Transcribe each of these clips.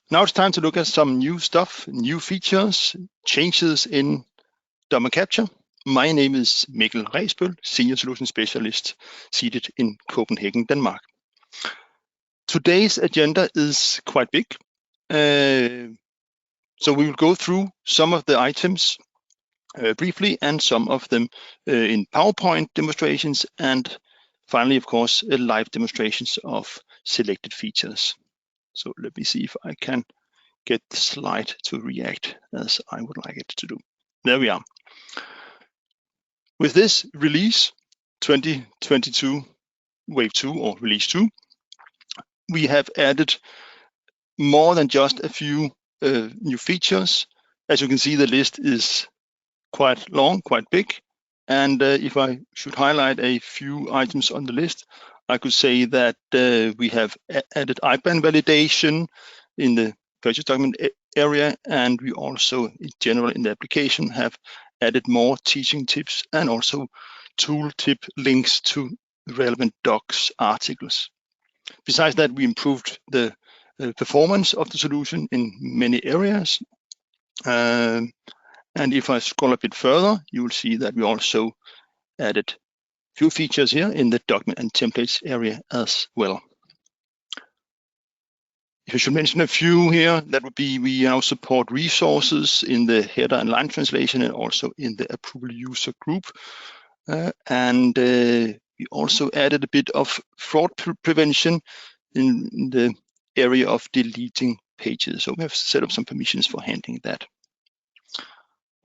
Now it's time to look at some new stuff, new features, changes in Domain Capture. My name is Mikkel Ræsbøl, Senior Solution Specialist, seated in Copenhagen, Denmark. Today's agenda is quite big. So we will go through some of the items briefly and some of them in PowerPoint demonstrations, and finally, of course, live demonstrations of selected features. So let me see if I can get the slide to react as I would like it to do. There we are. With this release 2022 Wave 2 or Release 2, we have added more than just a few new features. As you can see, the list is quite long, quite big. And if I should highlight a few items on the list, I could say that we have added IBAN validation in the purchase document area, and we also, in general, in the application, have added more teaching tips and also tooltip links to relevant docs articles. Besides that, we improved the performance of the solution in many areas. And if I scroll a bit further, you will see that we also added a few features here in the document and templates area as well. If I should mention a few here, that would be we now support resources in the header and line translation and also in the approval user group. And we also added a bit of fraud prevention in the area of deleting pages. So we have set up some permissions for handling that.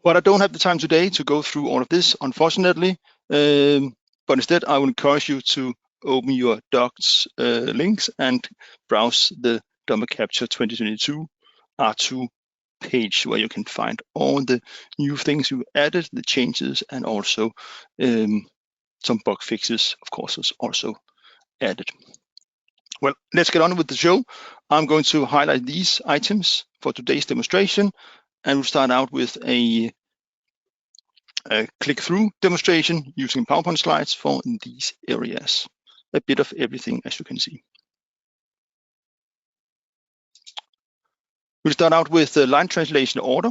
But I don't have the time today to go through all of this, unfortunately. But instead, I will encourage you to open your docs links and browse the Domain Capture 2022 R2 page, where you can find all the new things you added, the changes, and also some bug fixes, of course, is also added. Well, let's get on with the show. I'm going to highlight these items for today's demonstration, and we'll start out with a click-through demonstration using PowerPoint slides for these areas. A bit of everything, as you can see. We'll start out with the line translation order.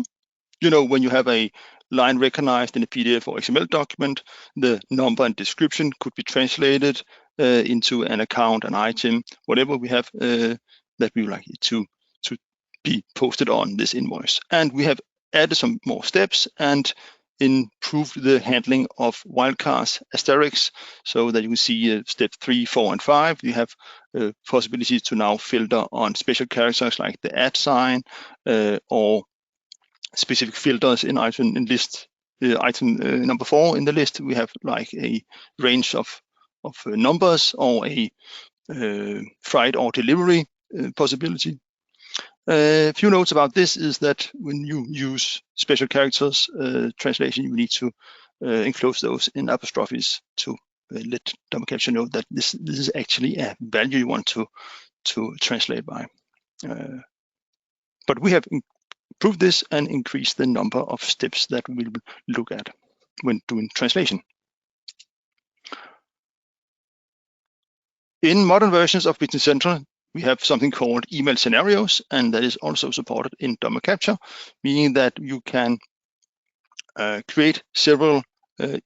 You know, when you have a line recognized in a PDF or XML document, the number and description could be translated into an account, an item, whatever we have that we would like it to be posted on this invoice. And we have added some more steps and improved the handling of wildcards asterisks, so that you can see step 3, 4, and 5. You have possibilities to now filter on special characters like the @ sign or specific filters in item number 4 in the list. We have like a range of numbers or a freight or delivery possibility. A few notes about this is that when you use special characters translation, you need to enclose those in apostrophes to let Domain Capture know that this is actually a value you want to translate by. But we have improved this and increased the number of steps that we will look at when doing translation. In modern versions of Business Central, we have something called email scenarios, and that is also supported in Domain Capture, meaning that you can create several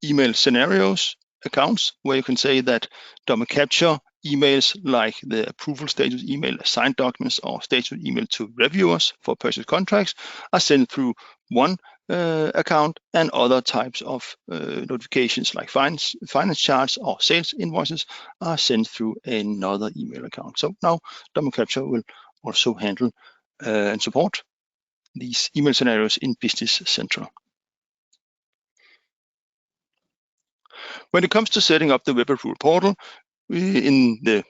email scenarios accounts where you can say that Domain Capture emails like the approval status email, assigned documents, or status email to reviewers for purchase contracts are sent through one account, and other types of notifications like finance charge or sales invoices are sent through another email account. So now Domain Capture will also handle and support these email scenarios in Business Central. When it comes to setting up the web approval portal in the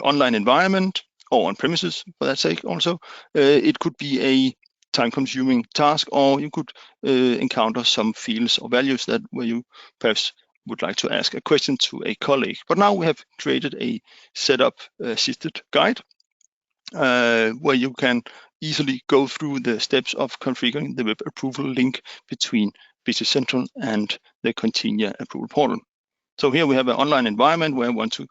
online environment or on premises, for that sake also, it could be a time-consuming task, or you could encounter some fields or values that where you perhaps would like to ask a question to a colleague. But now we have created a setup assisted guide where you can easily go through the steps of configuring the web approval link between Business Central and the Continia approval portal. So here we have an online environment where I want to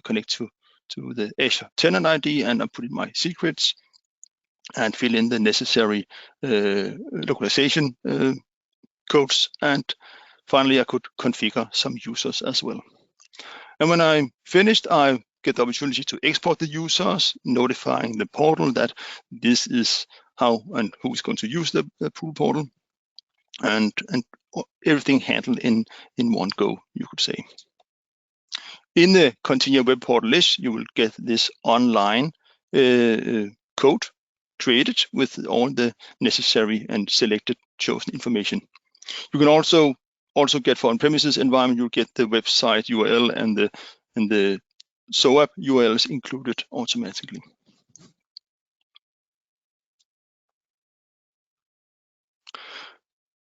connect to the Azure tenant ID, and I put in my secrets. and fill in the necessary localization codes. And finally, I could configure some users as well. And when I'm finished, I get the opportunity to export the users, notifying the portal that this is how and who is going to use the pool portal, and everything handled in one go, you could say. In the Continue Web Portal list, you will get this online code created with all the necessary and selected chosen information. You can also get for on-premises environment, you'll get the website URL and the SOAP URLs included automatically.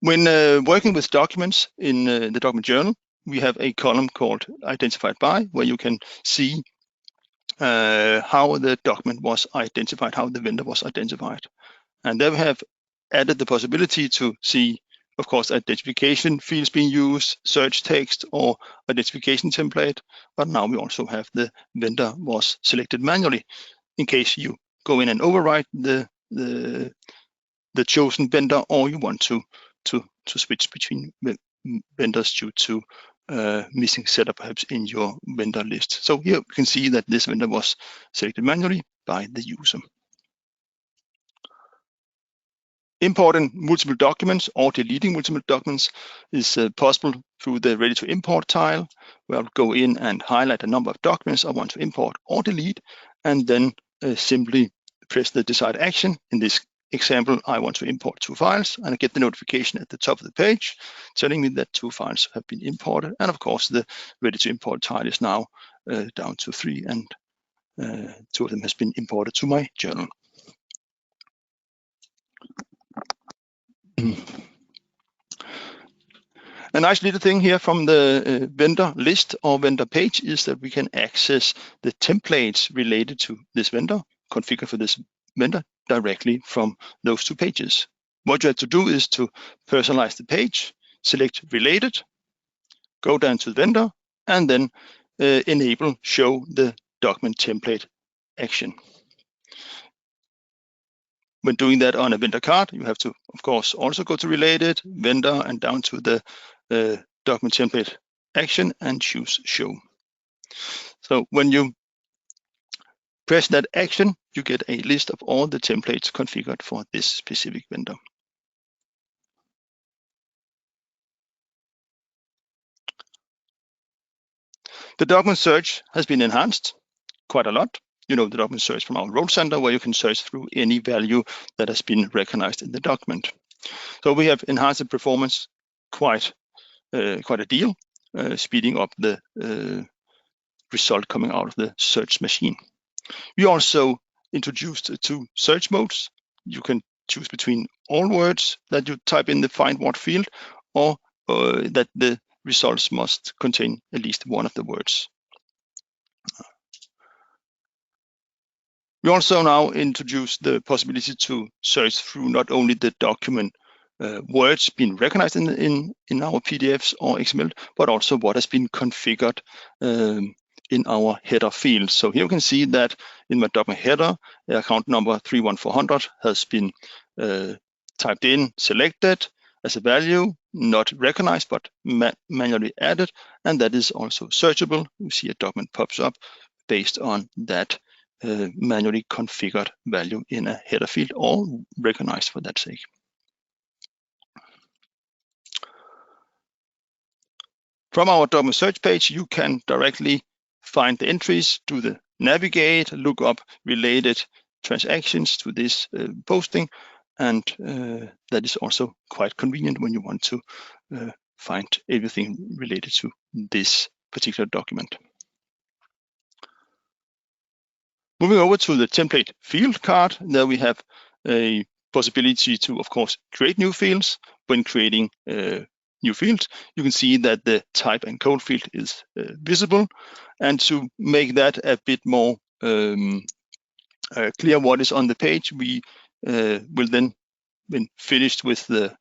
When working with documents in the document journal, we have a column called Identified By, where you can see how the document was identified, how the vendor was identified. And there we have added the possibility to see, of course, identification fields being used, search text, or identification template. But now we also have the vendor was selected manually in case you go in and override the chosen vendor, or you want to switch between vendors due to missing setup perhaps in your vendor list. So here you can see that this vendor was selected manually by the user. Importing multiple documents or deleting multiple documents is possible through the Ready to Import tile, where I'll go in and highlight a number of documents I want to import or delete, and then simply press the desired action. In this example, I want to import 2 files, and I get the notification at the top of the page telling me that 2 files have been imported. And of course, the Ready to Import tile is now down to 3, and 2 of them has been imported to my journal. A nice little thing here from the vendor list or vendor page is that we can access the templates related to this vendor, configured for this vendor, directly from those 2 pages. What you have to do is to personalize the page, select related, go down to the vendor, and then enable show the document template action. When doing that on a vendor card, you have to, of course, also go to related, vendor, and down to the document template action and choose show. So when you press that action, you get a list of all the templates configured for this specific vendor. The document search has been enhanced quite a lot. You know, the document search from our role center, where you can search through any value that has been recognized in the document. So we have enhanced the performance quite a deal, speeding up the result coming out of the search machine. We also introduced 2 search modes. You can choose between all words that you type in the find what field, or that the results must contain at least one of the words. We also now introduced the possibility to search through not only the document words being recognized in our PDFs or XML, but also what has been configured in our header field. So here you can see that in my document header, account number 31400 has been typed in, selected as a value, not recognized, but manually added, and that is also searchable. You see a document pops up based on that manually configured value in a header field, or recognized for that sake. From our document search page, you can directly find the entries, do the navigate, look up related transactions to this posting, and that is also quite convenient when you want to find everything related to this particular document. Moving over to the template field card, there we have a possibility to, of course, create new fields. When creating new fields, you can see that the type and code field is visible. And to make that a bit more clear what is on the page, we will then, when finished with the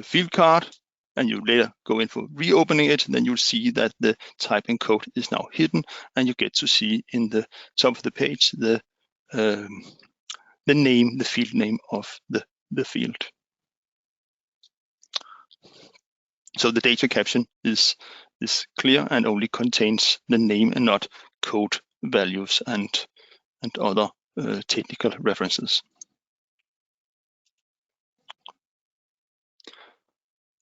field card, and you later go in for reopening it, then you'll see that the type and code is now hidden, and you get to see in the top of the page the the name, the field name of the field. So the data caption is clear and only contains the name and not code values and other technical references.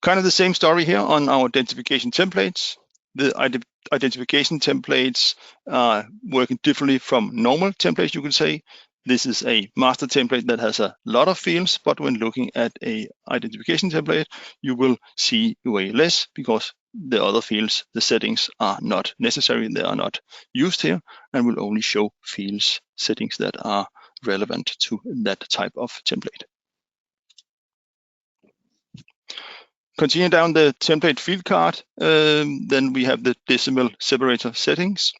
Kind of the same story here on our identification templates. The identification templates are working differently from normal templates, you could say. This is a master template that has a lot of fields, but when looking at a identification template, you will see way less because the other fields, the settings are not necessary. They are not used here and will only show fields, settings that are relevant to that type of template. Continue down the template field card, then we have the decimal separator settings.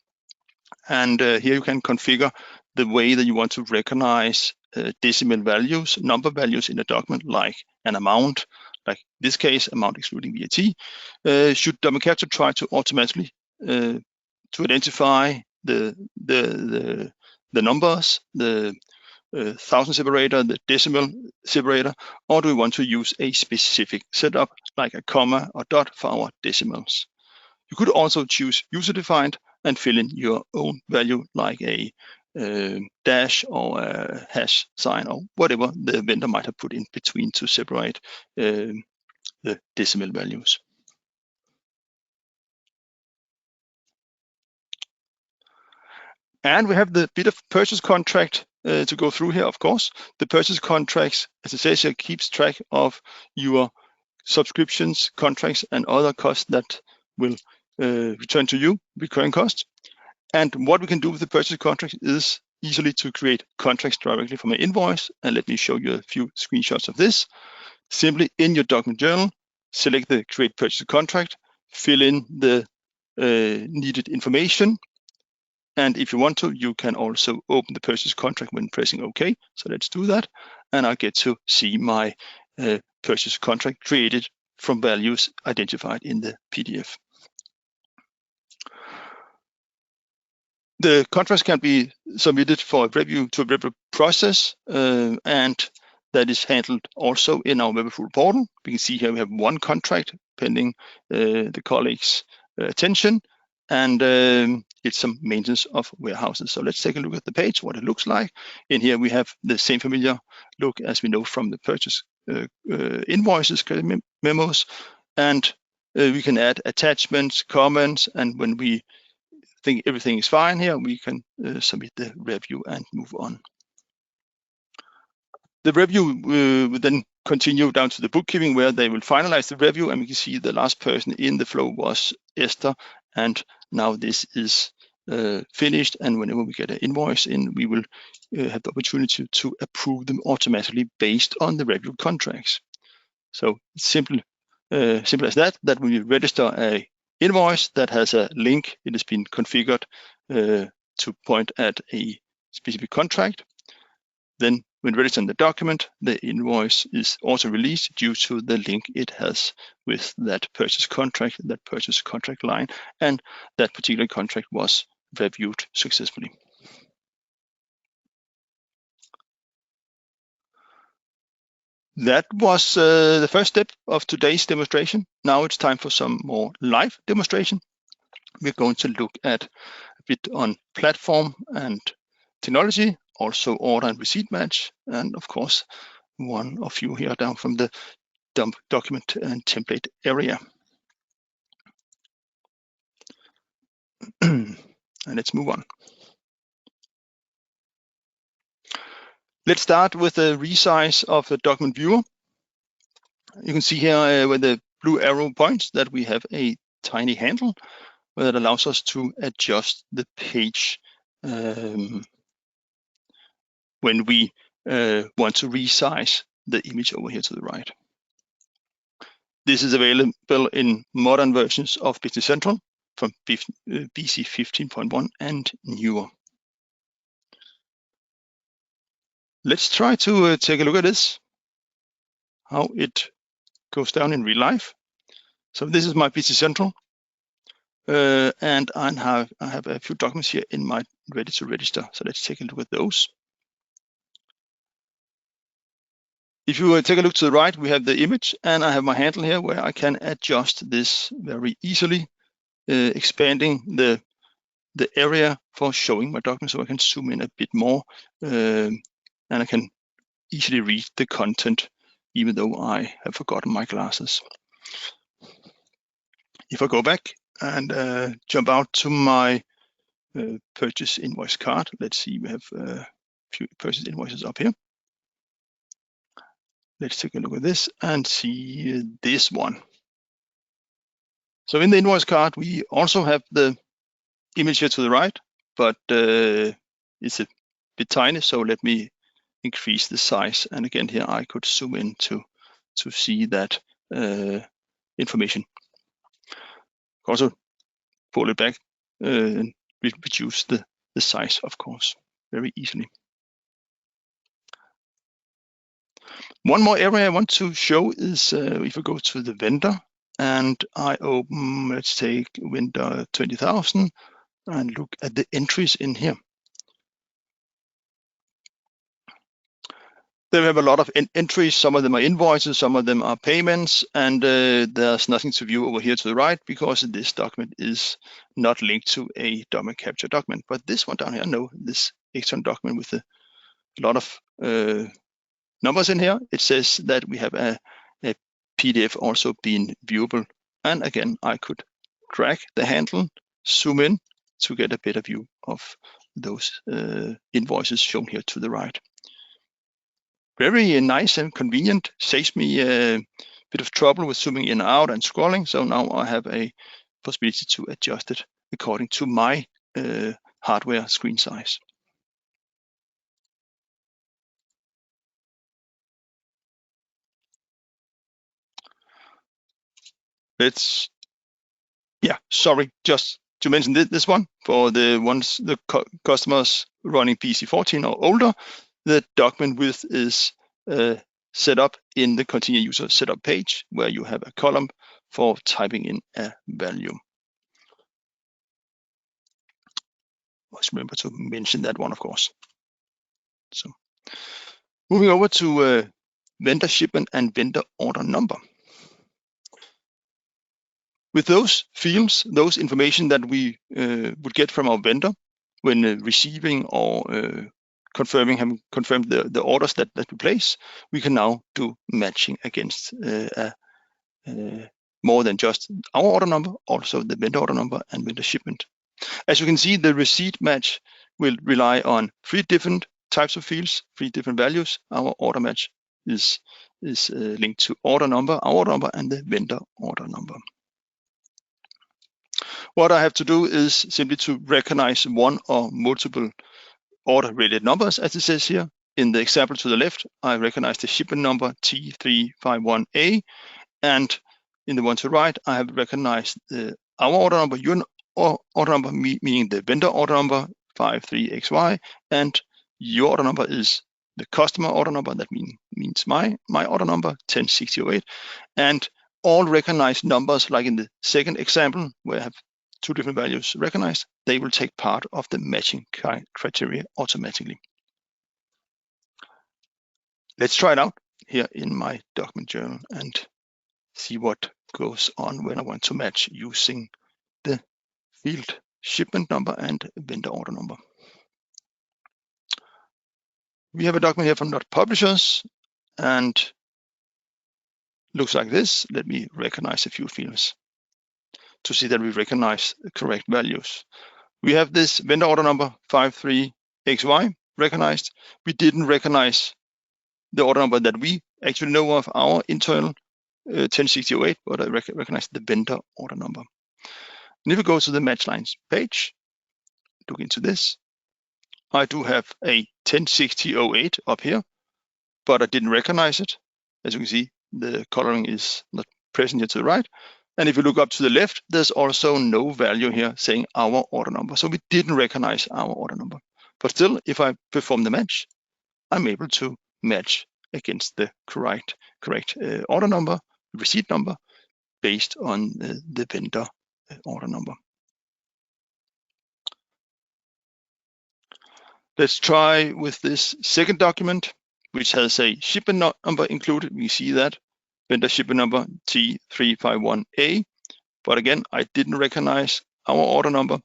And here you can configure the way that you want to recognize decimal values, number values in a document, like an amount, like this case, amount excluding VAT. Should document capture try to automatically to identify the numbers, the thousand separator, the decimal separator, or do we want to use a specific setup like a comma or dot for our decimals? You could also choose user-defined and fill in your own value like a dash or a hash sign or whatever the vendor might have put in between to separate the decimal values. And we have the bit of purchase contract to go through here, of course. The purchase contracts, as it says here, keeps track of your subscriptions, contracts, and other costs that will return to you, recurring costs. And what we can do with the purchase contract is easily to create contracts directly from an invoice. And let me show you a few screenshots of this. Simply in your document journal, select the create purchase contract, fill in the needed information. And if you want to, you can also open the purchase contract when pressing OK. So let's do that. And I get to see my purchase contract created from values identified in the PDF. The contracts can be submitted for a review to a review process, and that is handled also in our web approval portal. We can see here we have one contract pending the colleagues' attention, and it's some maintenance of warehouses. So let's take a look at the page, what it looks like. In here we have the same familiar look as we know from the purchase invoices, credit memos, and we can add attachments, comments, and when we think everything is fine here, we can submit the review and move on. The review will then continue down to the bookkeeping where they will finalize the review, and we can see the last person in the flow was Esther, and now this is finished, and whenever we get an invoice in, we will have the opportunity to approve them automatically based on the review contracts. So it's simple as that when you register a invoice that has a link, it has been configured to point at a specific contract. Then when registering the document, the invoice is also released due to the link it has with that purchase contract line, and that particular contract was reviewed successfully. That was the first step of today's demonstration. Now it's time for some more live demonstration. We're going to look at a bit on platform and technology, also order and receipt match, and of course, one of you here down from the document and template area. And let's move on. Let's start with the resize of the document viewer. You can see here where the blue arrow points that we have a tiny handle where that allows us to adjust the page when we want to resize the image over here to the right. This is available in modern versions of Business Central from BC 15.1 and newer. Let's try to take a look at this, how it goes down in real life. So this is my Business Central, and I have a few documents here in my ready to register. So let's take a look at those. If you take a look to the right, we have the image, and I have my handle here where I can adjust this very easily, expanding the area for showing my document, so I can zoom in a bit more, and I can easily read the content even though I have forgotten my glasses. If I go back and jump out to my purchase invoice card, let's see, we have a few purchase invoices up here. Let's take a look at this and see this one. So in the invoice card, we also have the image here to the right, but it's a bit tiny, so let me increase the size. And again, here I could zoom in to see that information. Also pull it back and reduce the size, of course, very easily. One more area I want to show is if we go to the vendor and I open, let's take vendor 20,000 and look at the entries in here. They have a lot of entries. Some of them are invoices, some of them are payments, and there's nothing to view over here to the right because this document is not linked to a document capture document. But this one down here, no, this external document with a lot of numbers in here, it says that we have a PDF also being viewable. And again, I could drag the handle, zoom in to get a better view of those invoices shown here to the right. Very nice and convenient, saves me a bit of trouble with zooming in and out and scrolling. So now I have a possibility to adjust it according to my hardware screen size. Just to mention this one, for the ones, the customers running PC14 or older, the document width is set up in the Continue User Setup page, where you have a column for typing in a value. Must remember to mention that one, of course. So moving over to vendor shipment and vendor order number. With those fields, those information that we would get from our vendor when receiving or having confirmed the orders that we place, we can now do matching against more than just our order number, also the vendor order number and vendor shipment. As you can see, the receipt match will rely on 3 different types of fields, 3 different values. Our order match is linked to order number, our order number, and the vendor order number. What I have to do is simply to recognize one or multiple order-related numbers, as it says here. In the example to the left, I recognize the shipment number T351A, and in the one to the right, I have recognized our order number, your order number, meaning the vendor order number 53XY, and your order number is the customer order number. That means my order number 106008, and all recognized numbers, like in the second example, where I have 2 different values recognized, they will take part of the matching criteria automatically. Let's try it out here in my document journal and see what goes on when I want to match using the field shipment number and vendor order number. We have a document here from .publishers and looks like this. Let me recognize a few fields to see that we recognize the correct values. We have this vendor order number 53XY recognized. We didn't recognize the order number that we actually know of, our internal 106008, but I recognize the vendor order number. And if we go to the match lines page, look into this, I do have a 106008 up here, but I didn't recognize it. As you can see, the coloring is not present here to the right. And if you look up to the left, there's also no value here saying our order number. So we didn't recognize our order number. But still, if I perform the match, I'm able to match against the correct order number, receipt number, based on the vendor order number. Let's try with this second document which has a shipment number included. We see that vendor shipment number T351A. But again, I didn't recognize our order number,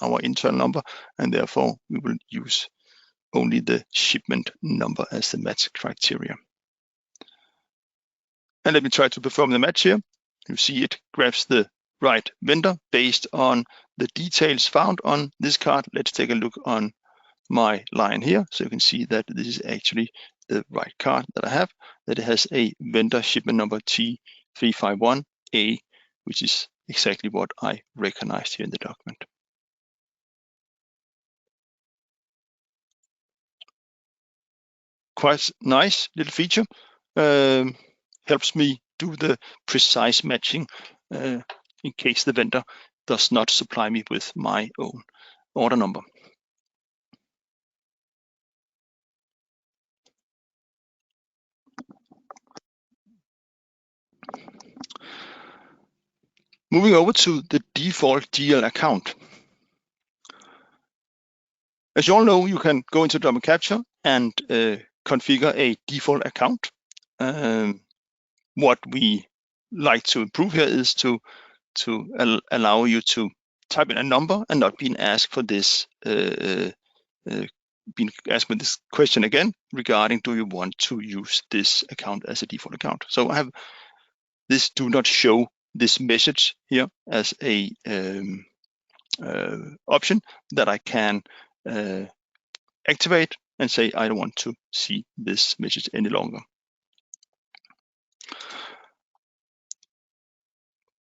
our internal number, and therefore we will use only the shipment number as the match criteria. And let me try to perform the match here. You see it grabs the right vendor based on the details found on this card. Let's take a look on my line here. So you can see that this is actually the right card that I have, that it has a vendor shipment number T351A, which is exactly what I recognized here in the document. Quite nice little feature. Helps me do the precise matching in case the vendor does not supply me with my own order number. Moving over to the default GL account. As you all know, you can go into Caption and configure a default account. What we like to improve here is to allow you to type in a number and not being asked for this being asked with this question again regarding, do you want to use this account as a default account? So I have this do not show this message here as a option that I can activate and say I don't want to see this message any longer.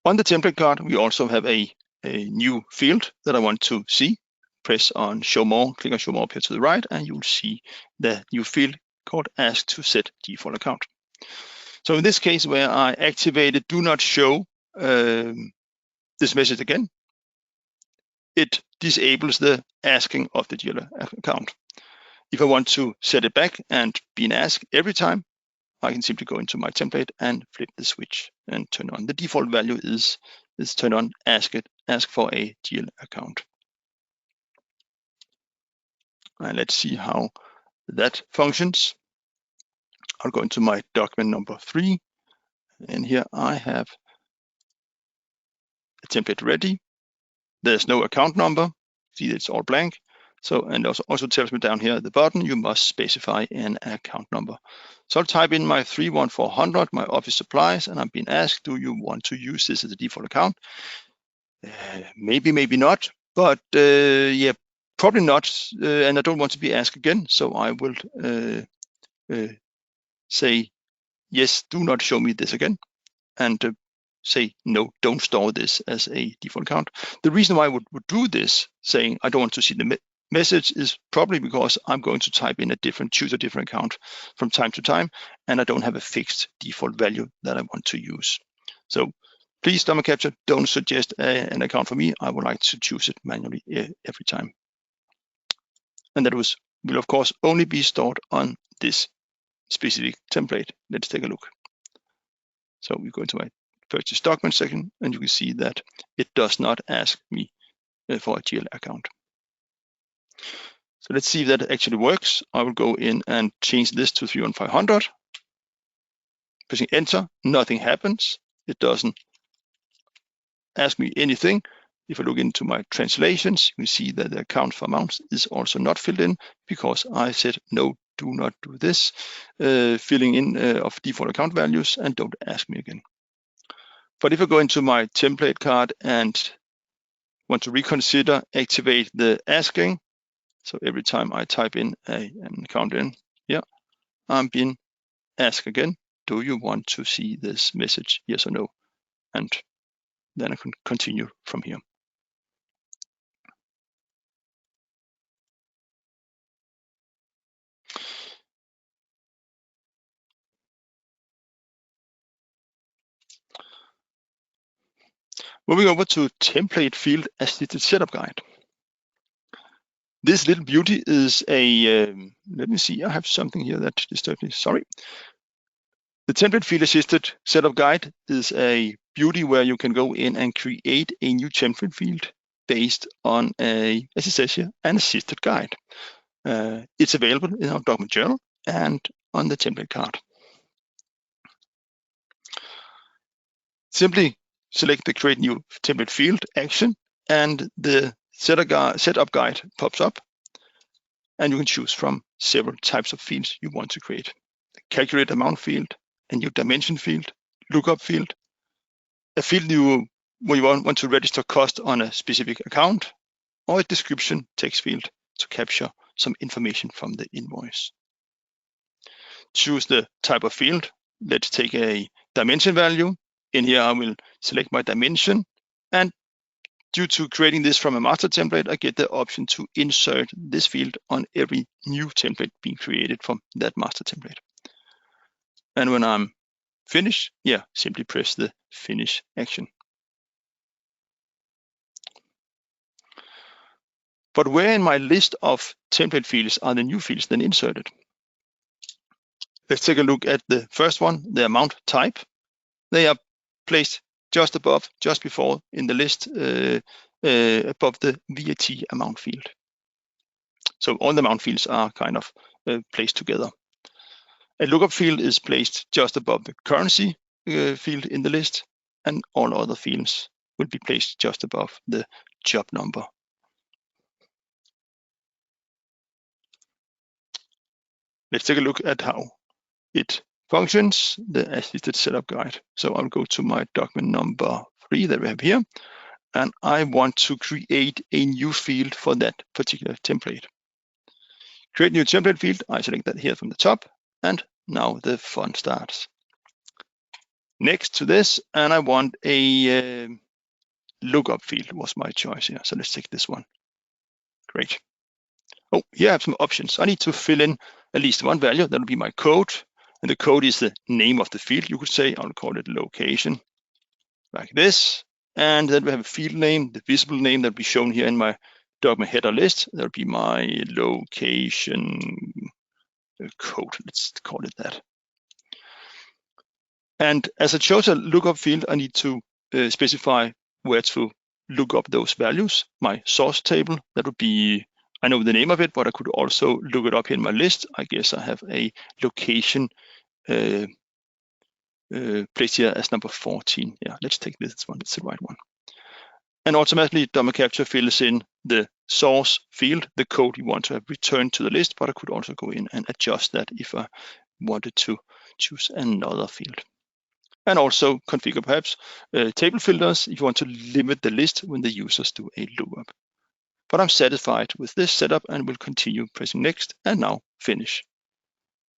On the template card, we also have a new field that I want to see. Press on show more, click on show more up here to the right, and you'll see the new field called ask to set default account. So in this case, where I activated do not show this message again, it disables the asking of the GL account. If I want to set it back and being asked every time, I can simply go into my template and flip the switch and turn on. The default value is turn on ask for a GL account. And let's see how that functions. I'll go into my document number 3, and here I have a template ready. There's no account number. See, it's all blank. So, and also tells me down here at the bottom, you must specify an account number. So I'll type in my 31400, my office supplies, and I'm being asked, do you want to use this as a default account? Maybe, maybe not, but yeah, probably not. And I don't want to be asked again. So I will say, yes, do not show me this again. And say, no, don't store this as a default account. The reason why I would do this, saying I don't want to see the message, is probably because I'm going to type in choose a different account from time to time, and I don't have a fixed default value that I want to use. So please, Caption, don't suggest an account for me. I would like to choose it manually every time. And that will of course only be stored on this specific template. Let's take a look. So we go into my purchase document section, and you can see that it does not ask me for a GL account. So let's see if that actually works. I will go in and change this to 31500. Pressing enter, nothing happens. It doesn't ask me anything. If I look into my translations, you can see that the account for amounts is also not filled in because I said no, do not do this filling in of default account values, and don't ask me again. But if I go into my template card and want to reconsider, activate the asking. So every time I type in an account in, yeah, I'm being asked again, do you want to see this message, yes or no? And then I can continue from here. Moving over to template field assisted setup guide. This little beauty is a, let me see, I have something here that disturbed me, sorry. The template field assisted setup guide is a beauty where you can go in and create a new template field based on as it says here, an assisted guide. It's available in our document journal. and on the template card. Simply select the Create New Template field action, and the setup guide pops up, and you can choose from several types of fields you want to create. The Calculate Amount field, a new dimension field, lookup field, a field where you want to register cost on a specific account, or a description text field to capture some information from the invoice. Choose the type of field. Let's take a dimension value. In here, I will select my dimension, and due to creating this from a master template, I get the option to insert this field on every new template being created from that master template. And when I'm finished, simply press the finish action. But where in my list of template fields are the new fields then inserted? Let's take a look at the first one, the amount type. They are placed just before in the list, above the VAT amount field. So all the amount fields are kind of placed together. A lookup field is placed just above the currency field in the list, and all other fields will be placed just above the job number. Let's take a look at how it functions, the assisted setup guide. So I'll go to my document number 3 that we have here, and I want to create a new field for that particular template. Create new template field, I select that here from the top, and now the fun starts. Next to this, and I want a lookup field was my choice here. So let's take this one. Great. Oh, here I have some options. I need to fill in at least one value. That will be my code. And the code is the name of the field, you could say. I'll call it location, like this. And then we have a field name, the visible name that will be shown here in my document header list. That'll be my location code. Let's call it that. And as I chose a lookup field, I need to specify where to look up those values. My source table, that would be, I know the name of it, but I could also look it up here in my list. I guess I have a location placed here as number 14. Yeah, let's take this one, it's the right one. And automatically, Document Capture fills in the source field, the code you want to have returned to the list, but I could also go in and adjust that if I wanted to choose another field. And also configure perhaps table filters if you want to limit the list when the users do a lookup. But I'm satisfied with this setup and will continue pressing next, and now finish.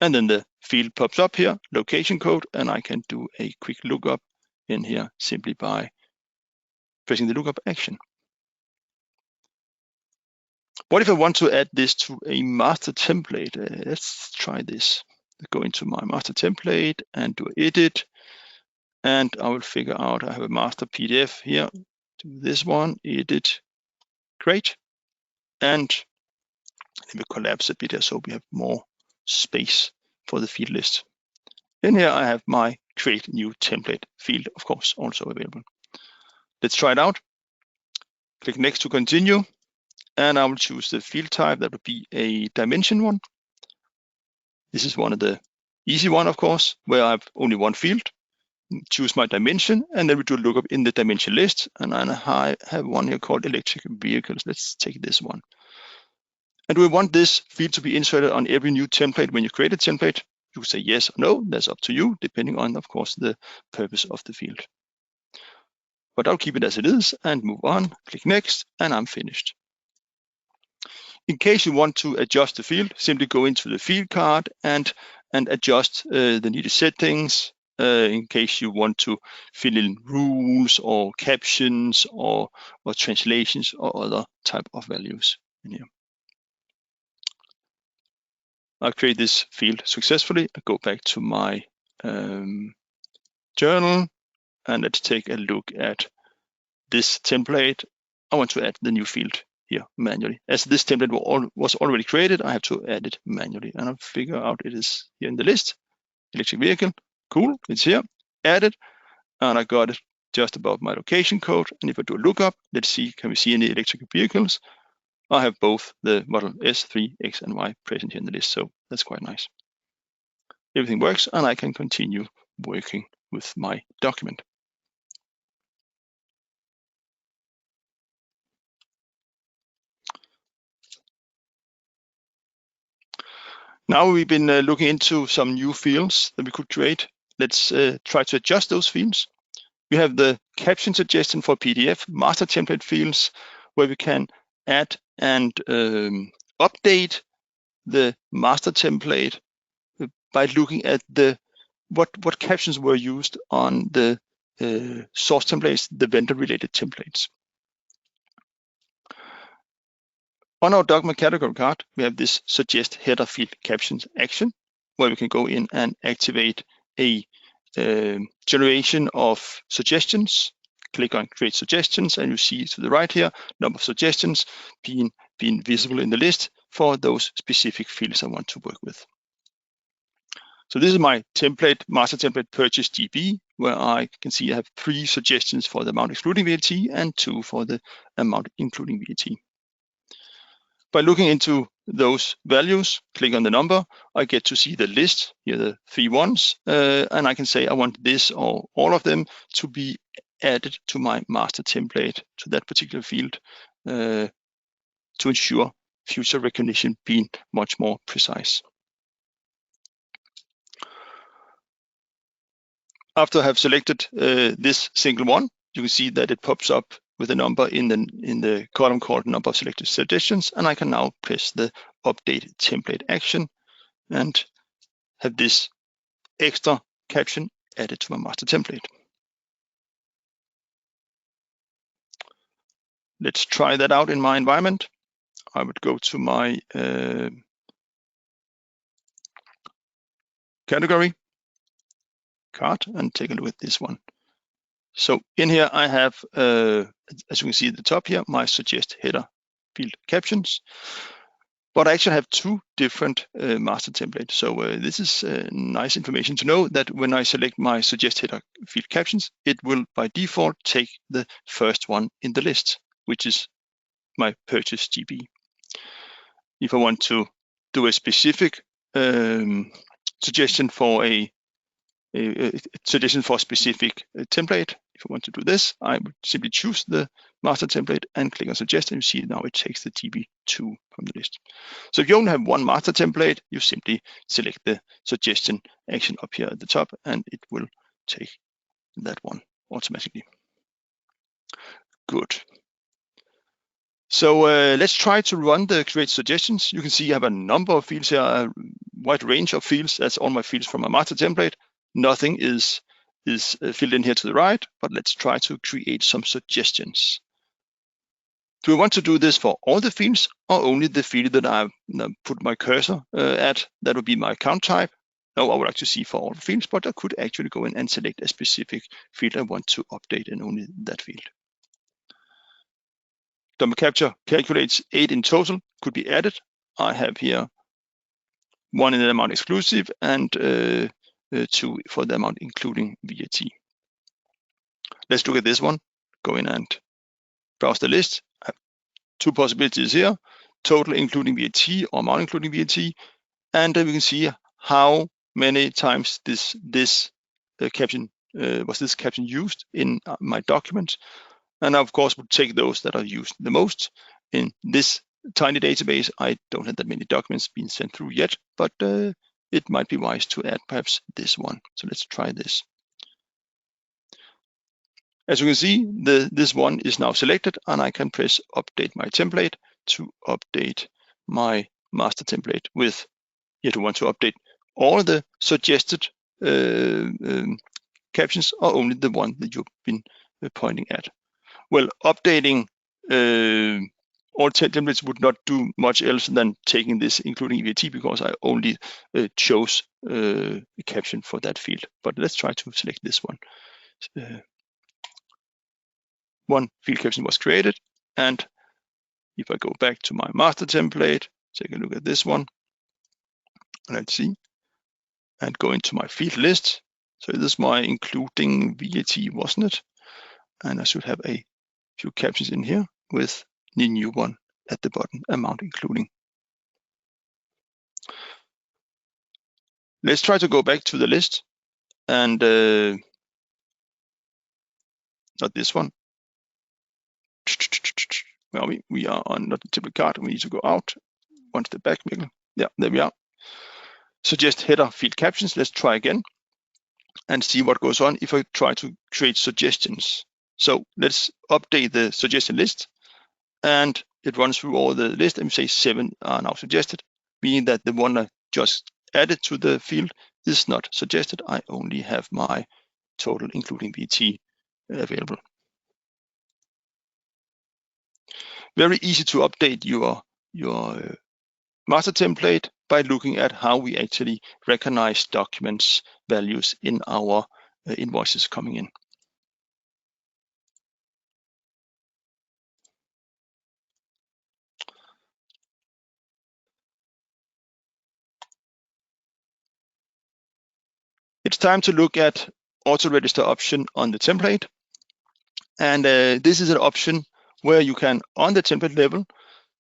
And then the field pops up here, location code, and I can do a quick lookup in here simply by pressing the lookup action. What if I want to add this to a master template? Let's try this. Go into my master template and do edit. And I will figure out I have a master PDF here. Do this one, edit. Great. And let me collapse a bit here so we have more space for the field list. In here, I have my create new template field, of course, also available. Let's try it out. Click next to continue. And I will choose the field type. That would be a dimension one. This is one of the easy one, of course, where I have only one field. Choose my dimension, and then we do a lookup in the dimension list. And I have one here called electric vehicles. Let's take this one. And we want this field to be inserted on every new template. When you create a template, you say yes or no. That's up to you, depending on, of course, the purpose of the field. But I'll keep it as it is and move on. Click next, and I'm finished. In case you want to adjust the field, simply go into the field card and adjust the needed settings. In case you want to fill in rules or captions or translations or other type of values in here. I'll create this field successfully. I go back to my journal, and let's take a look at this template. I want to add the new field here manually. As this template was already created, I have to add it manually, and I'll figure out it is here in the list. Electric vehicle, cool, it's here, added, and I got it just above my location code. And if I do a lookup, let's see, can we see any electric vehicles? I have both the model S, 3, X, and Y present here in the list, so that's quite nice. everything works, and I can continue working with my document. Now we've been looking into some new fields that we could create. Let's try to adjust those fields. We have the caption suggestion for PDF master template fields, where we can add and update the master template by looking at the what captions were used on the source templates, the vendor-related templates. On our document category card, we have this suggest header field captions action, where we can go in and activate a generation of suggestions. Click on create suggestions, and you see to the right here, number of suggestions being visible in the list for those specific fields I want to work with. So this is my template, master template purchase GB, where I can see I have 3 suggestions for the amount excluding VAT and 2 for the amount including VAT. By looking into those values, click on the number, I get to see the list, here the 3 ones, and I can say I want this or all of them to be added to my master template, to that particular field, to ensure future recognition being much more precise. After I have selected this single one, you can see that it pops up with a number in the column called number of selected suggestions, and I can now press the update template action and have this extra caption added to my master template. Let's try that out in my environment. I would go to my category card and take a look at this one. So in here I have, as you can see at the top here, my suggest header field captions. But I actually have 2 different master templates. So this is nice information to know that when I select my suggest header field captions, it will by default take the first one in the list, which is my purchase GB. If I want to do a specific suggestion for a suggestion for a specific template, if I want to do this, I would simply choose the master template and click on suggest, and you see now it takes the GB2 from the list. So if you only have one master template, you simply select the suggestion action up here at the top, and it will take that one automatically. Good. So let's try to run the create suggestions. You can see I have a number of fields here, a wide range of fields. That's all my fields from my master template. Nothing is filled in here to the right, but let's try to create some suggestions. Do we want to do this for all the fields or only the field that I've put my cursor at? That would be my account type. No, I would like to see for all the fields, but I could actually go in and select a specific field I want to update and only that field. Number capture calculates 8 in total, could be added. I have here 1 in the amount exclusive and 2 for the amount including VAT. Let's look at this one. Go in and browse the list. I have 2 possibilities here, total including VAT or amount including VAT. And we can see how many times this caption used in my document. And I, of course, would take those that are used the most. In this tiny database, I don't have that many documents being sent through yet, but it might be wise to add perhaps this one. So let's try this. As you can see, this one is now selected, and I can press update my template to update my master template with, if you want to update all the suggested captions or only the one that you've been pointing at. Well, updating all templates would not do much else than taking this including VAT, because I only chose a caption for that field. But let's try to select this one. One field caption was created, and if I go back to my master template, take a look at this one, let's see, and go into my field list. So this is my including VAT, wasn't it? And I should have a few captions in here with the new one at the bottom, amount including. Let's try to go back to the list and not this one. Well, we are on not the template card. We need to go out one step back, Mikkel. Yeah, there we are. Suggest header field captions. Let's try again and see what goes on if I try to create suggestions. So let's update the suggestion list, and it runs through all the list and we say 7 are now suggested, meaning that the one I just added to the field is not suggested. I only have my total including VAT available. Very easy to update your master template by looking at how we actually recognize documents values in our invoices coming in. It's time to look at auto register option on the template. And this is an option where you can, on the template level,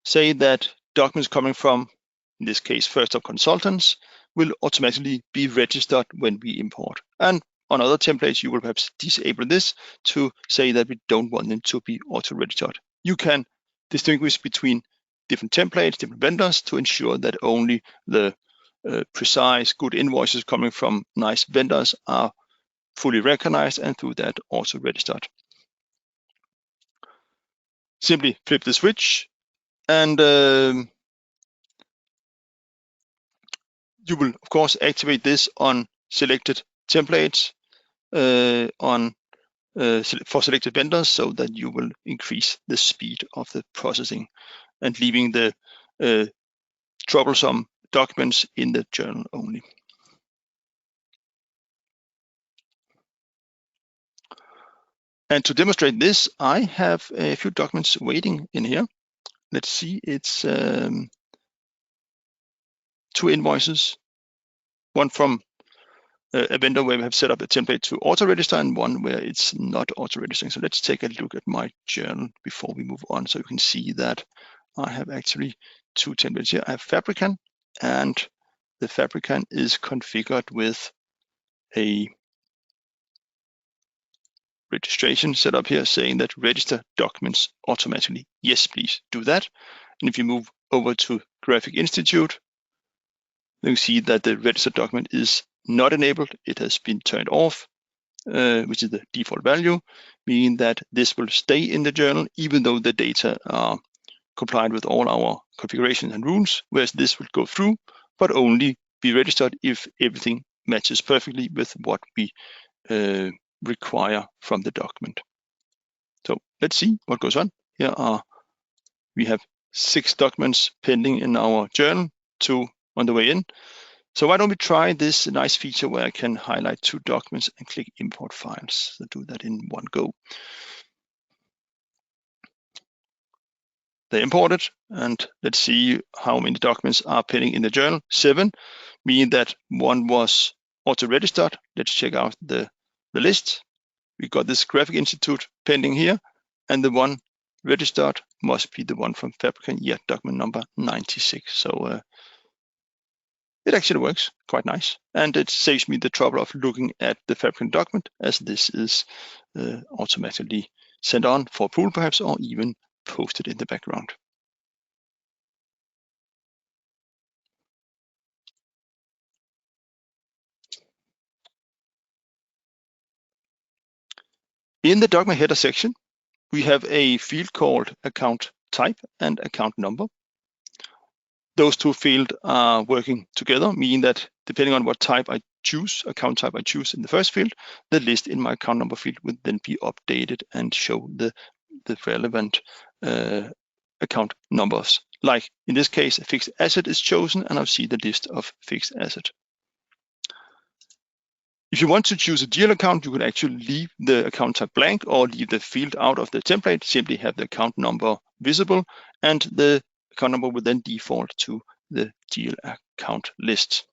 say that documents coming from, in this case, first of consultants, will automatically be registered when we import. And on other templates, you will perhaps disable this to say that we don't want them to be auto-registered. You can distinguish between different templates, different vendors to ensure that only the precise, good invoices coming from nice vendors are fully recognized and through that auto-registered. Simply flip the switch and you will, of course, activate this on selected templates for selected vendors so that you will increase the speed of the processing and leaving the troublesome documents in the journal only. And to demonstrate this, I have a few documents waiting in here. Let's see, it's 2 invoices, one from a vendor where we have set up a template to auto-register and one where it's not auto-registering. So let's take a look at my journal before we move on. So you can see that I have actually 2 templates here. I have Fabricant, and the Fabricant is configured with a registration set up here saying that register documents automatically. Yes, please do that. And if you move over to Graphic Institute, you can see that the register document is not enabled. It has been turned off, which is the default value, meaning that this will stay in the journal even though the data are compliant with all our configurations and rules, whereas this will go through, but only be registered if everything matches perfectly with what we require from the document. So let's see what goes on. Here we have 6 documents pending in our journal, 2 on the way in. So why don't we try this nice feature where I can highlight 2 documents and click import files. So do that in one go. They're imported, and let's see how many documents are pending in the journal. 7, meaning that one was auto-registered. Let's check out the list. We got this Graphic Institute pending here, and the one registered must be the one from Fabricant, document number 96. So it actually works quite nice, and it saves me the trouble of looking at the Fabricant document, as this is automatically sent on for approval perhaps, or even posted in the background. In the document header section, we have a field called account type and account number. Those 2 fields are working together, meaning that depending on what type I choose, account type I choose in the first field, the list in my account number field would then be updated and show the relevant account numbers. Like in this case, a fixed asset is chosen, and I'll see the list of fixed asset. If you want to choose a GL account, you can actually leave the account type blank or leave the field out of the template, simply have the account number visible, and the account number will then default to the GL account list.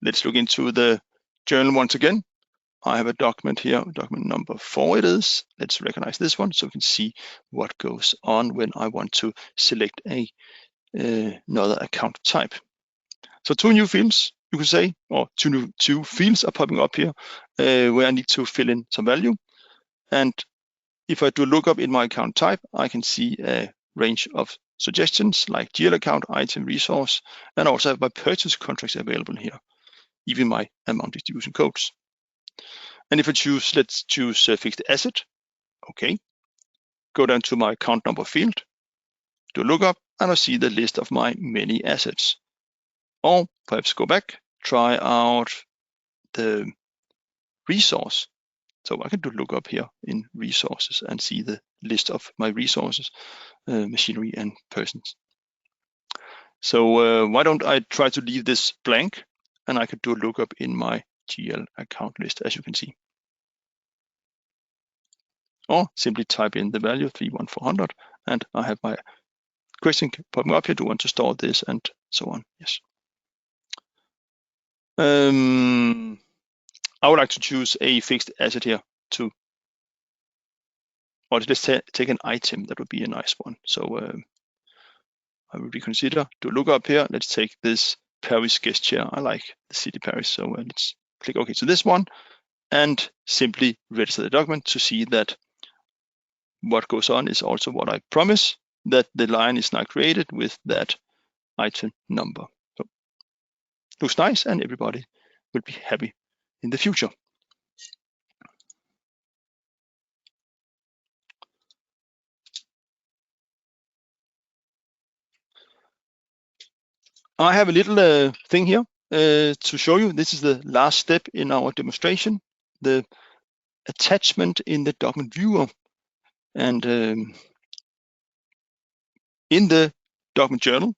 Let's look into the journal once again. I have a document here, document number 4 it is. Let's recognize this one so we can see what goes on when I want to select a another account type. So two new fields, you could say, or two fields are popping up here where I need to fill in some value. And if I do a lookup in my account type, I can see a range of suggestions like GL account, item, resource, and also have my purchase contracts available here, even my amount distribution codes. And if I choose, let's choose fixed asset. Okay, go down to my account number field, do a lookup, and I see the list of my many assets. Or perhaps go back, try out the resource. So I can do lookup here in resources and see the list of my resources, machinery and persons. So why don't I try to leave this blank, and I could do a lookup in my GL account list, as you can see. Or simply type in the value 31400, and I have my question popping up here. Do you want to store this, and so on? Yes. I would like to choose a fixed asset here too. Or let's take an item. That would be a nice one. So I will reconsider. Do a lookup here. Let's take this Paris guest chair. I like the city Paris. So let's click OK to this one and simply register the document to see that what goes on is also what I promise, that the line is now created with that item number. So looks nice, and everybody will be happy in the future. I have a little thing here to show you. This is the last step in our demonstration, the attachment in the document viewer. And in the document journal,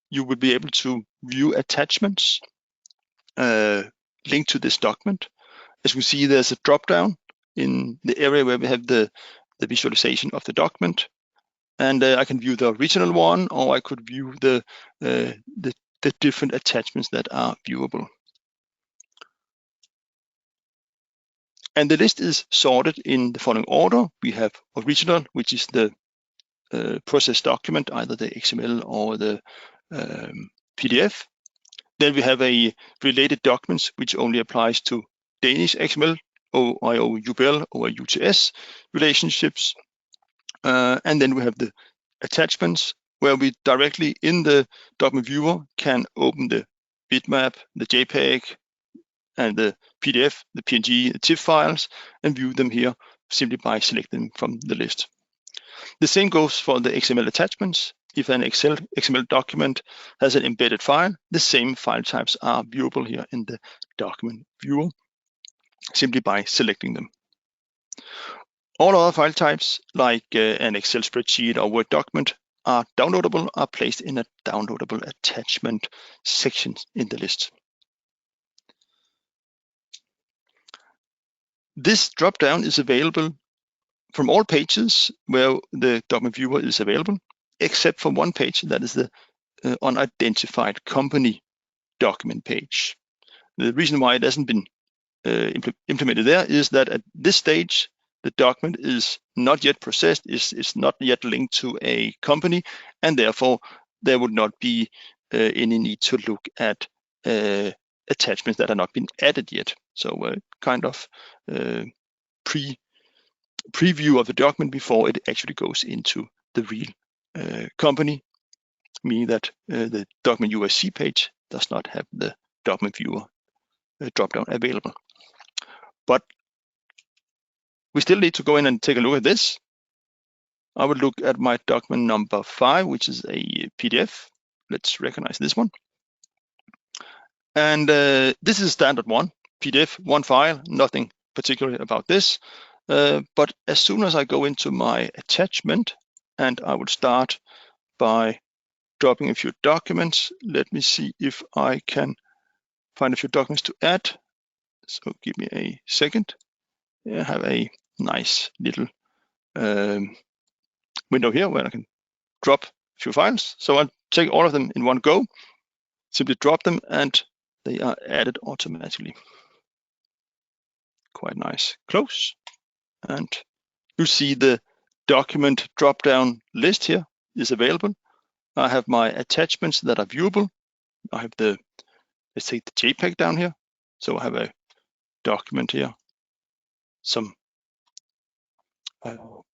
you will be able to view attachments linked to this document. As we see, there's a drop-down in the area where we have the visualization of the document. And I can view the original one, or I could view the different attachments that are viewable. And the list is sorted in the following order. We have original, which is the process document, either the XML or the PDF. Then we have a related documents, which only applies to Danish XML, OIO, UBL, or UTS relationships. And then we have the attachments, where we directly in the document viewer can open the bitmap, the JPEG, and the PDF, the PNG, the TIFF files, and view them here simply by selecting them from the list. The same goes for the XML attachments. If an XML document has an embedded file, the same file types are viewable here in the document viewer, simply by selecting them. All other file types, like an Excel spreadsheet or Word document, are downloadable, are placed in a downloadable attachment section in the list. This drop-down is available from all pages where the document viewer is available, except for one page, that is the unidentified company document page. The reason why it hasn't been implemented there is that at this stage, the document is not yet processed, is not yet linked to a company, and therefore there would not be any need to look at attachments that are not been added yet. So kind of preview of the document before it actually goes into the real company, meaning that the document USC page does not have the document viewer dropdown available. But we still need to go in and take a look at this. I would look at my document number 5, which is a PDF. Let's recognize this one. And this is standard one, PDF, one file, nothing particular about this. But as soon as I go into my attachment, and I will start by dropping a few documents. Let me see if I can find a few documents to add. So give me a second. I have a nice little window here where I can drop a few files. So I'll take all of them in one go, simply drop them, and they are added automatically. Quite nice. Close. And you see the document drop-down list here is available. I have my attachments that are viewable. I have the, let's take the JPEG down here. So I have a document here, some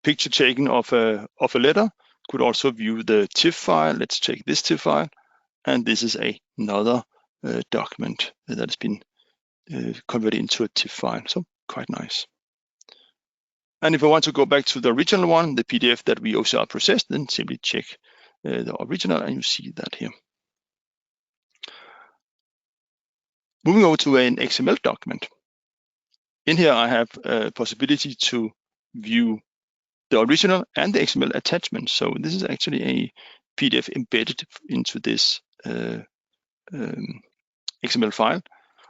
picture taken of a letter. Could also view the TIFF file. Let's take this TIFF file, and this is another document that has been converted into a TIFF file. So quite nice. And if I want to go back to the original one, the PDF that we OCR processed, then simply check the original, and you see that here. Moving over to an XML document. In here, I have a possibility to view the original and the XML attachment. So this is actually a PDF embedded into this XML file.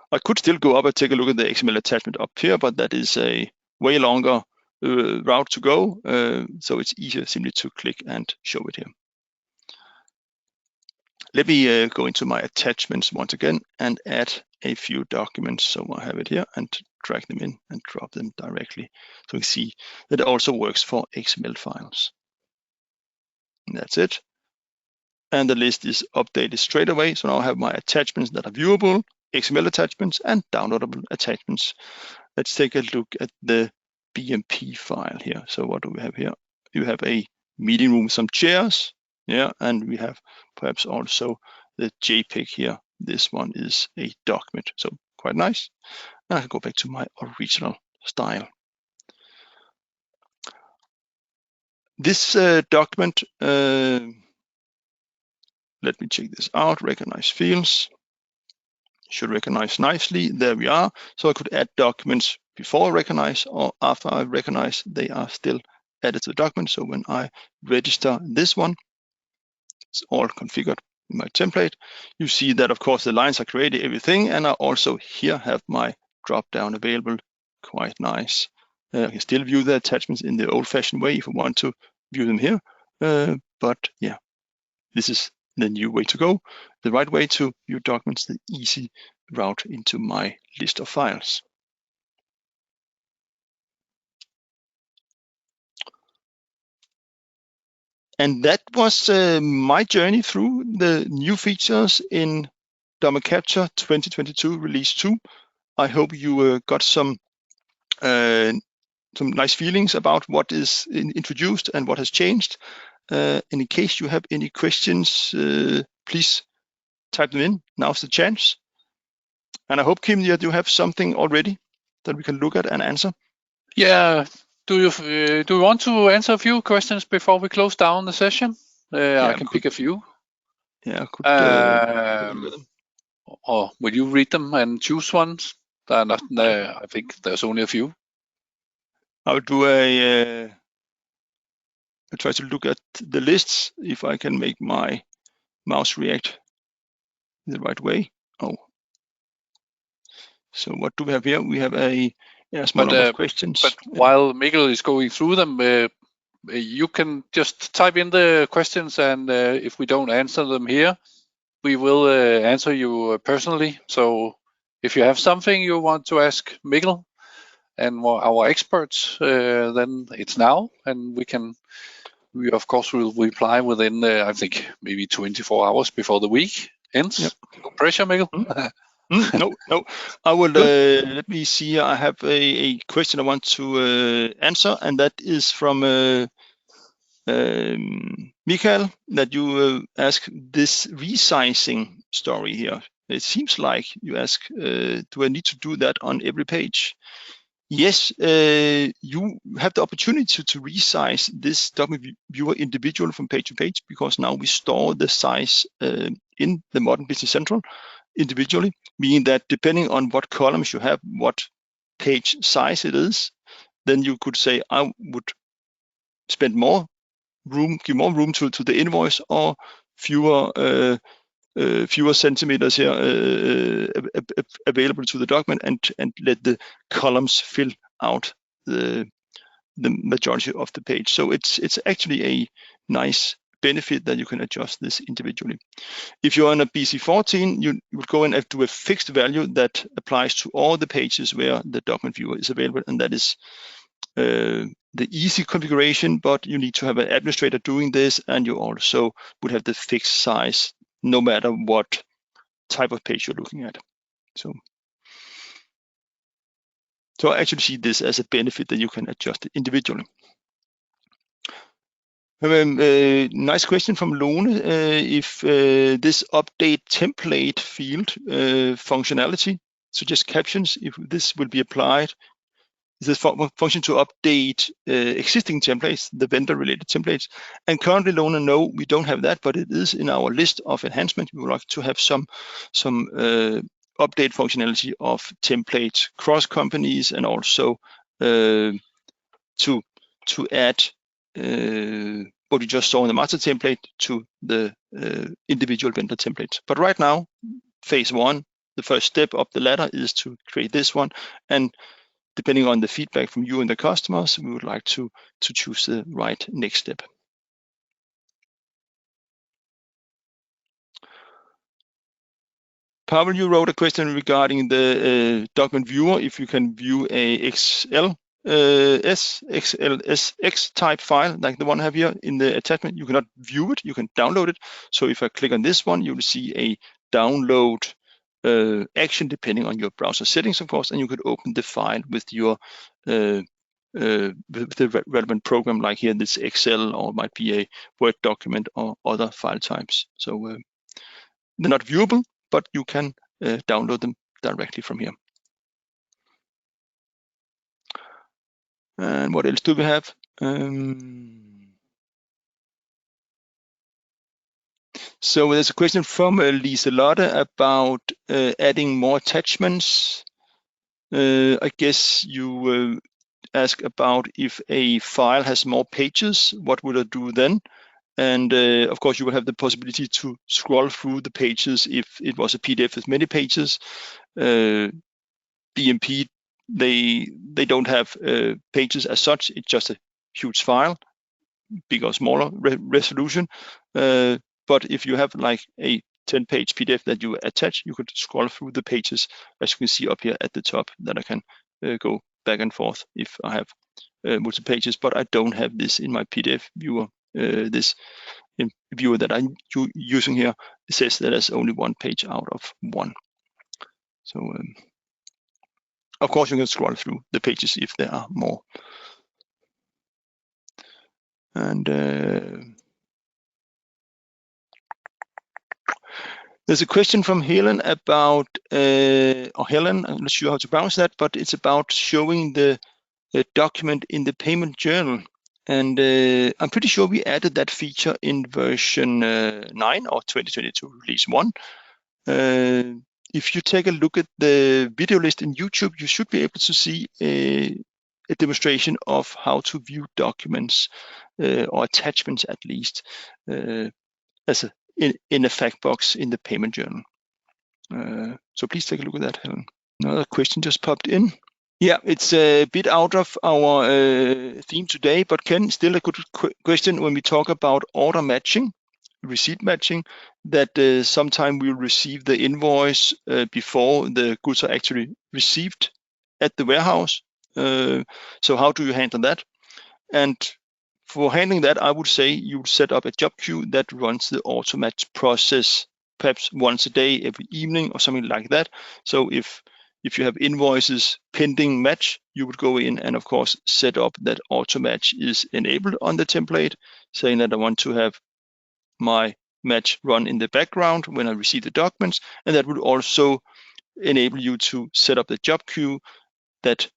I could still go up and take a look at the XML attachment up here, but that is a way longer route to go. So it's easier simply to click and show it here. Let me go into my attachments once again and add a few documents. So I have it here and drag them in and drop them directly. So you see that it also works for XML files. And that's it. And the list is updated straight away. So now I have my attachments that are viewable, XML attachments, and downloadable attachments. Let's take a look at the BMP file here. So what do we have here? You have a meeting room with some chairs. Yeah, and we have perhaps also the JPEG here. This one is a document, so quite nice. And I can go back to my original style. This document, let me check this out, recognize fields. Should recognize nicely, there we are. So I could add documents before I recognize or after I recognize, they are still added to the document. So when I register this one, it's all configured in my template. You see that, of course, the lines are created, everything, and I also here have my drop down available. Quite nice. I can still view the attachments in the old-fashioned way if I want to view them here. But yeah, this is the new way to go. The right way to view documents, the easy route into my list of files. And that was my journey through the new features in Document Capture 2022 Release 2. I hope you got some nice feelings about what is introduced and what has changed. And in case you have any questions, please type them in. Now's the chance. And I hope, Kim, that you have something already that we can look at and answer. Yeah. Do you want to answer a few questions before we close down the session? I can pick a few. Yeah, I could. Or will you read them and choose ones? I think there's only a few. I'll do I'll try to look at the lists if I can make my mouse react the right way. Oh. So what do we have here? We have a small number of questions. But while Mikkel is going through them, you can just type in the questions, and if we don't answer them here, we will answer you personally. So if you have something you want to ask Mikkel and our experts, then it's now, and we of course will reply within, I think, maybe 24 hours before the week ends. Yep. No pressure, Mikkel. No. I will. Let me see. I have a question I want to answer, and that is from Michael, that you ask this resizing story here. It seems like you ask, do I need to do that on every page? Yes, you have the opportunity to resize this document viewer individually from page to page, because now we store the size in the Modern Business Central individually, meaning that depending on what columns you have, what page size it is, then you could say, I would spend more room, give more room to the invoice, or fewer centimeters here available to the document, and let the columns fill out the majority of the page. So it's actually a nice benefit that you can adjust this individually. If you're on a BC14, you would go in and do a fixed value that applies to all the pages where the document viewer is available, and that is easy configuration, but you need to have an administrator doing this, and you also would have the fixed size no matter what type of page you're looking at. So I actually see this as a benefit that you can adjust it individually. Nice question from Lone. If this update template field functionality, so just captions, if this will be applied, is this function to update existing templates, the vendor-related templates. And currently, Lone, no, we don't have that, but it is in our list of enhancements. We would like to have some update functionality of templates cross companies, and also to add what we just saw in the master template to the individual vendor templates. But right now, phase one, the first step up the ladder is to create this one, and depending on the feedback from you and the customers, we would like to choose the right next step. Pavel, you wrote a question regarding the document viewer, if you can view a XLSX type file like the one I have here in the attachment. You cannot view it, you can download it. So if I click on this one, you will see a download action depending on your browser settings, of course, and you could open the file with your with the relevant program, like here this Excel, or might be a Word document or other file types. So they're not viewable, but you can download them directly from here. And what else do we have? So there's a question from Lisa Lotte about adding more attachments. I guess you ask about if a file has more pages, what would I do then? And of course, you will have the possibility to scroll through the pages if it was a PDF with many pages. BMP, they don't have pages as such. It's just a huge file, big or smaller resolution. But if you have like a 10-page PDF that you attach, you could scroll through the pages, as you can see up here at the top, that I can go back and forth if I have multiple pages. But I don't have this in my PDF viewer. This viewer that I'm using here, it says that there's only one page out of one. So of course you can scroll through the pages if there are more. And there's a question from Helen about, or Helen, I'm not sure how to pronounce that, but it's about showing the document in the payment journal. And I'm pretty sure we added that feature in version 9 or 2022 release 1. If you take a look at the video list in YouTube, you should be able to see a demonstration of how to view documents or attachments, at least, as in a fact box in the payment journal. So please take a look at that, Helen. Another question just popped in. Yeah, it's a bit out of our theme today, but Ken, still a good question when we talk about order matching, receipt matching, that sometime we'll receive the invoice before the goods are actually received at the warehouse. So how do you handle that? And for handling that, I would say you set up a job queue that runs the auto match process perhaps once a day, every evening, or something like that. So if you have invoices pending match, you would go in and of course set up that auto match is enabled on the template, saying that I want to have my match run in the background when I receive the documents. And that would also enable you to set up the job queue that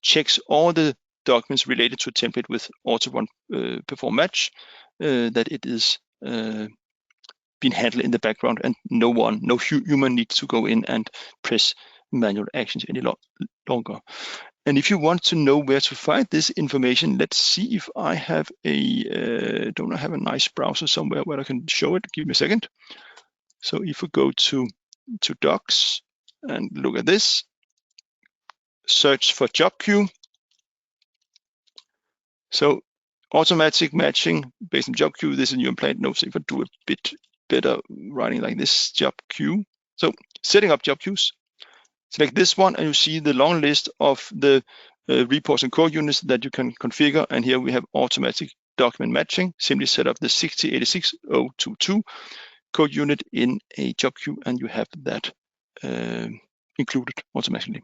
checks all the documents related to a template with auto run perform match, that it is been handled in the background, and no human needs to go in and press manual actions any longer. And if you want to know where to find this information, let's see if I have don't I have a nice browser somewhere where I can show it? Give me a second. So if we go to Docs and look at this, search for job queue. So automatic matching based on job queue. This is a new implant. Notes if I do a bit better writing like this, job queue. So setting up job queues. Select this one and you see the long list of the reports and code units that you can configure. And here we have automatic document matching. Simply set up the 6086022 code unit in a job queue, and you have that included automatically.